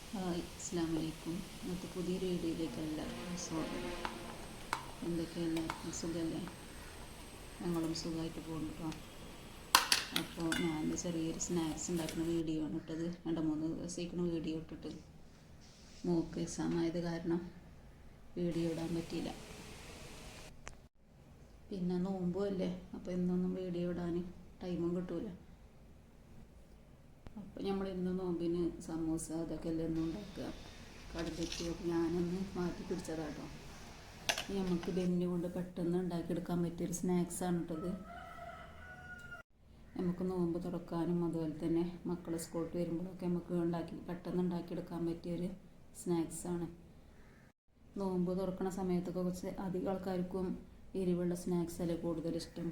Hi, അസ്സലാമു അലൈക്കും. ഇന്നത്തെ പുതിയൊരു വീഡിയോയിലേക്ക് എല്ലാവർക്കും സ്വാഗതം. എന്തൊക്കെ എല്ലാവർക്കും സുഖമല്ലേ? ഞങ്ങളും സുഖമായിട്ട് പോകുന്നു കേട്ടോ. അപ്പോൾ ഞാൻ ചെറിയൊരു സ്നാക്സ് ഉണ്ടാക്കുന്ന വീഡിയോ ആണ് ഇട്ടത്. 2-3 ദിവസത്തേക്കാണ് വീഡിയോ ഇട്ടിട്ട്. മോൾക്ക് എക്സാമായത് കാരണം വീഡിയോ ഇടാൻ പറ്റിയില്ല. പിന്നെ നോമ്പും അല്ലേ, അപ്പോൾ എന്നൊന്നും വീഡിയോ ഇടാൻ ടൈമും കിട്ടൂല. അപ്പോൾ നമ്മളിന്ന് നോമ്പിന് സമൂസ അതൊക്കെ എല്ലാം ഒന്നും ഉണ്ടാക്കുക. കടലയ്ക്ക് ഞാനൊന്ന് മാറ്റി പിടിച്ചതാട്ടോ. നമുക്ക് ബെന്നു കൊണ്ട് പെട്ടെന്ന് ഉണ്ടാക്കിയെടുക്കാൻ പറ്റിയൊരു സ്നാക്സാണ് ഇട്ടത്. നമുക്ക് നോമ്പ് തുറക്കാനും അതുപോലെ തന്നെ മക്കൾ സ്കൂളിൽ വരുമ്പോഴൊക്കെ നമുക്ക് പെട്ടെന്ന് ഉണ്ടാക്കിയെടുക്കാൻ പറ്റിയൊരു സ്നാക്സാണ്. നോമ്പ് തുറക്കുന്ന സമയത്തൊക്കെ കുറച്ച് അധികം ആൾക്കാർക്കും എരിവുള്ള സ്നാക്സ് അല്ലേ കൂടുതൽ ഇഷ്ടം.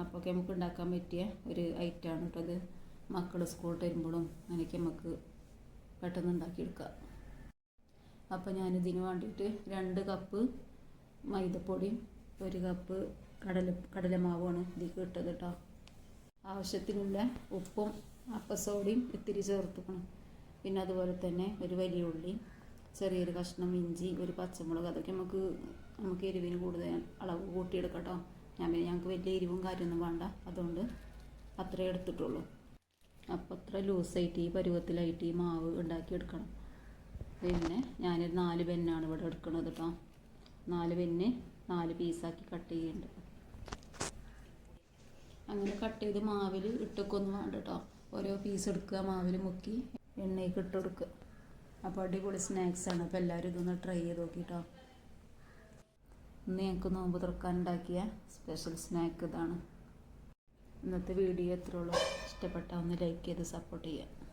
അപ്പോൾ നമുക്ക് ഉണ്ടാക്കാൻ പറ്റിയ ഒരു ഐറ്റമാണ് കേട്ടത്. മക്കൾ സ്കൂളിൽ വരുമ്പോഴും എനിക്ക് നമുക്ക് പെട്ടെന്ന് ഉണ്ടാക്കിയെടുക്കാം. അപ്പോൾ ഞാനിതിന് വേണ്ടിയിട്ട് 2 കപ്പ് മൈദപ്പൊടിയും 1 കപ്പ് കടലമാവുമാണ് ഇതിലേക്ക് ഇട്ടത് കേട്ടോ. ആവശ്യത്തിനുള്ള ഉപ്പും അപ്പസോഡയും ഇത്തിരി ചേർത്തുക്കണം. പിന്നെ അതുപോലെ തന്നെ ഒരു വലിയ ഉള്ളി, ചെറിയൊരു കഷ്ണം ഇഞ്ചി, ഒരു പച്ചമുളക്, അതൊക്കെ നമുക്ക് എരിവിന് കൂടുതൽ അളവ് കൂട്ടിയെടുക്കാം കേട്ടോ. ഞങ്ങൾക്ക് വലിയ എരിവും കാര്യമൊന്നും വേണ്ട, അതുകൊണ്ട് അത്രേ എടുത്തിട്ടുള്ളൂ. അപ്പോൾ അത്ര ലൂസായിട്ട് ഈ പരുവത്തിലായിട്ട് ഈ മാവ് ഉണ്ടാക്കിയെടുക്കണം. പിന്നെ ഞാനൊരു 4 ബെന്നാണ് ഇവിടെ എടുക്കുന്നത് കേട്ടോ. 4 ബെന്ന് 4 പീസാക്കി കട്ട് ചെയ്യുന്നുണ്ട്. അങ്ങനെ കട്ട് ചെയ്ത് മാവിൽ ഇട്ടൊക്കൊന്നും വേണ്ട കേട്ടോ. ഓരോ പീസ് എടുക്കുക, മാവിൽ മുക്കി എണ്ണയ്ക്ക് ഇട്ട് കൊടുക്കുക. അപ്പോൾ അടിപൊളി സ്നാക്സാണ്. അപ്പോൾ എല്ലാവരും ഇതൊന്ന് ട്രൈ ചെയ്ത് നോക്കിട്ടോ. ഇന്ന് ഞങ്ങൾക്ക് നോമ്പ് തുറക്കാനുണ്ടാക്കിയ സ്പെഷ്യൽ സ്നാക്ക് ഇതാണ്. ഇന്നത്തെ വീഡിയോ എത്രയുള്ളൂ. ഇഷ്ടപ്പെട്ടാൽ ഒന്ന് ലൈക്ക് ചെയ്ത് സപ്പോർട്ട് ചെയ്യുക.